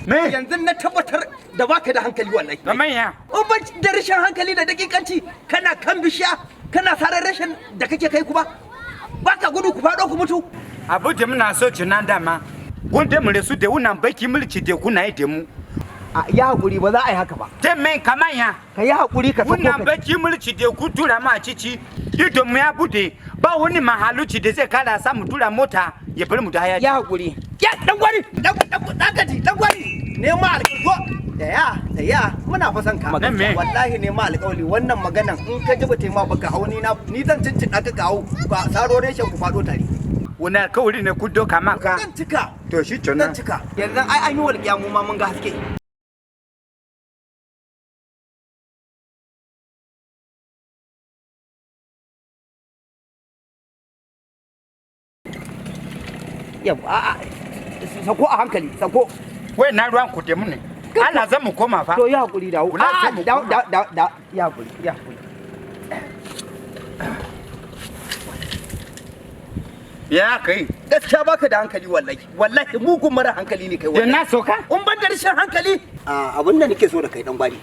yanzu na tabbatar da baka da hankali wallahi. Kamar ya? Ba da rashin hankali da dakikanci kana kan bishiya kana sarar rashin da kake kai kuma. Baka gudu ku fado ku mutu. Abu da muna so cinan dama. Wanda mu resu da wannan baki mulki da kuna yi da mu. Ya hakuri ba za a yi haka ba. Te men kamar ya? Ka yi hakuri ka sako. Wannan baki mulki da ku tura mu a cici. Ido mu ya bude. Ba wani mahaluci da zai kada samu tura mota ya bar mu da haya. Ya hakuri. Ya dan gwari, dan gwari. Ne ma alƙawari. Daya muna fasan ka. Wallahi ne ma alƙawari wannan maganan in ka ji ba ma baka hauni na ni zan cincin aka kawo ba saro reshen ku fado tare. Wani alƙawari ne ku doka maka. Zan cika. To shi kenan. Zan cika. Yanzu ai an yi walƙiya mu ma mun ga haske. Yau sako a hankali sako. Wai na ruwan ku da mu ne. Allah zan mu koma fa. To ya hakuri da ya hakuri. Ya kai. Gaskiya baka da hankali wallahi mugun mara hankali ne kai wallahi. Na soka? In ban da rashin hankali. Abin da nake so da kai dan gwari.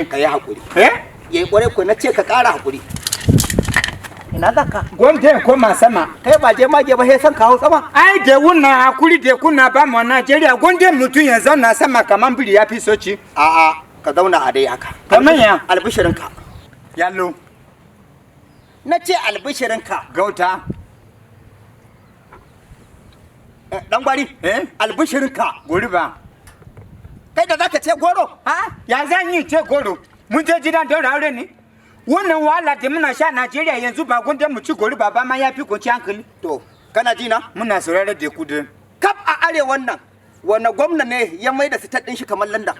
Ka yi hakuri. Yayi kware ko nace ka ƙara hakuri. Ina zaka? Gwamnati koma sama. Kai ba je mage ba sai san kawo sama. Ai da wannan hakuri da kuna ba mu Najeriya gwamnati mutun ya zauna sama kaman biri ya fi soci. Ka zauna a dai haka. Kaman ya? Albishirinka. Yallo. Nace albishirinka. Gauta. Dan gwari. Albishirinka. Gori ba. Kai da zaka ce goro? Ya zan yi ce goro. Mun je gidan daura aure ne. Wannan wahala da muna sha Najeriya yanzu ba gunda mu ci gori baba ma ya fi kunci hankali. To, kana ji na? Muna saurare da kudin. Kaf a arewan nan, wannan gwamna ne ya mai da sitar ɗin shi kamar London.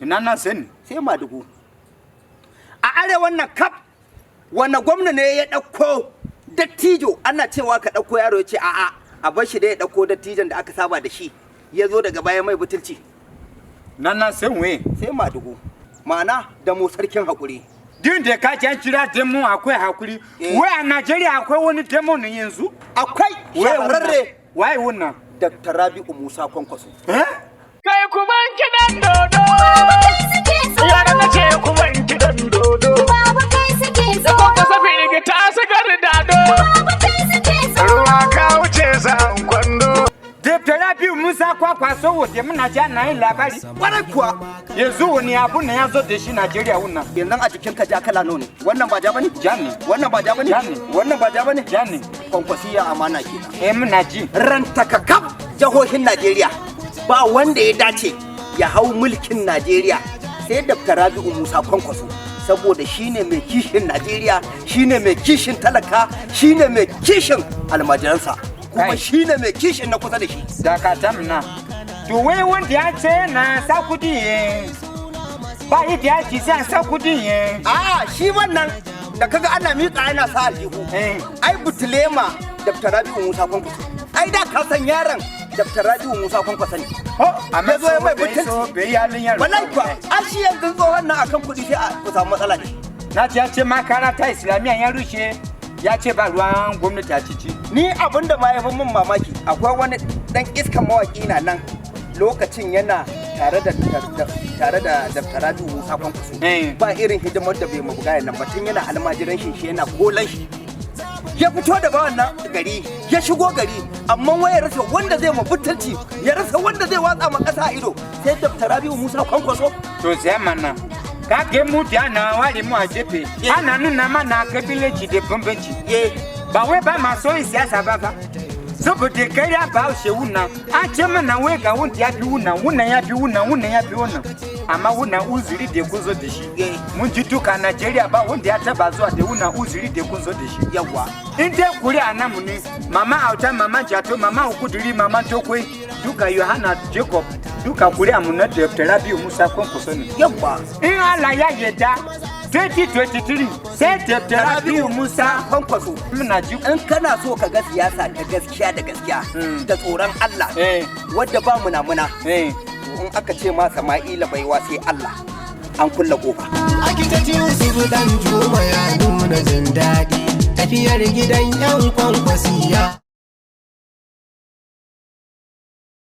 Ina na sani. Sai Madugu. A arewan nan kaf, wannan gwamna ne ya ɗauko dattijo ana cewa ka ɗauko yaro ya ce a'a a bar shi da ya ɗauko dattijon da aka saba da shi ya zo daga baya mai butulci. Na san we. Sai Madugu. Ma'ana da mu sarkin haƙuri. Din da ka can kira demo akwai hakuri. Wai a Najeriya akwai wani demo ne yanzu? Akwai shahararre. Wai wannan? Dr. Rabi'u Musa Kwankwaso. Kai kuma kidan dodo. Yara na ce kuma kidan dodo. Babu kai suke so. Da kuma sabi ta sigar dado. Babu kai suke so. Ruwa ka wuce zan kwando. Dr. Rabi'u Musa Kwankwaso wote muna ji ana yin labari. Kwarai kuwa. Yanzu wani abu ne ya zo da shi Najeriya wannan. Yanzu a jikin ka ja kala nawa ne? Wannan ba ja bane? Ja ne. Wannan ba ja bane? Ja ne. Wannan ba ja bane? Ja ne. Kwankwasiya amana ke. Muna ji. Rantaka kaf jihohin Najeriya ba wanda ya dace ya hau mulkin Najeriya sai Dr. Rabi'u Musa Kwankwaso saboda shine mai kishin Najeriya, shine mai kishin talaka, shine mai kishin almajiransa. Kuma shine mai kishin na kusa da shi. Dakata muna. To wai wanda ya ce na sa kudi ba yi da yaki sai sa kudi shi wannan da kaga ana miƙa yana sa aljihu. Ai butulema Dr. Rabi'u Musa Kwankwaso. Ai da ka san yaron Dr. Rabi'u Musa Kwankwaso ne. Amma zo mai butulci. Bai yalin yaro. Wallahi kuwa shi yanzu tsohon nan akan kudi sai a samu matsala ne. Na ce makaranta Islamiyya ya rushe. Ya ce ba ruwan gwamnati a cici. Ni abinda ma ya fi min mamaki akwai wani dan iskan mawaki na nan lokacin yana tare da Dr. Rabi'u Musa Kwankwaso. Ba irin hidimar da bai mabuga nan ba tun yana almajiran shi yana kolan shi. Ya fito da ba wannan gari ya shigo gari amma wai ya rasa wanda zai mabutulci ya rasa wanda zai watsa ma kasa ido sai Dr. Rabi'u Musa Kwankwaso. To sai mana ka ke mu da na ware mu a jefe ana nuna mana kabilanci da bambanci ba wai ba ma so siyasa ba fa saboda kai ya ba shi wuna a ce mana wai ga wanda ya fi wuna ya fi wuna ya fi wannan amma wuna uzuri da kun zo da shi mun ji duka Najeriya ba wanda ya taba zuwa da wuna uzuri da kun zo da shi yawa in dai kuri a namu ne mama auta mama jato mama ukuduri mama tokwe duka Yohana Jacob duka kuri a mun da Dr. Rabi'u Musa Kwankwaso ne yawa in Allah ya yarda 2023 sai Dr. Rabi'u Musa Kwankwaso muna ji in kana so ka ga siyasa ta gaskiya da tsoron Allah wadda ba muna in aka ce ma Sama'ila baiwa sai Allah an kulle kofa Akitati Yusuf dan Juma ya nuna jin daɗi tafiyar gidan yan Kwankwaso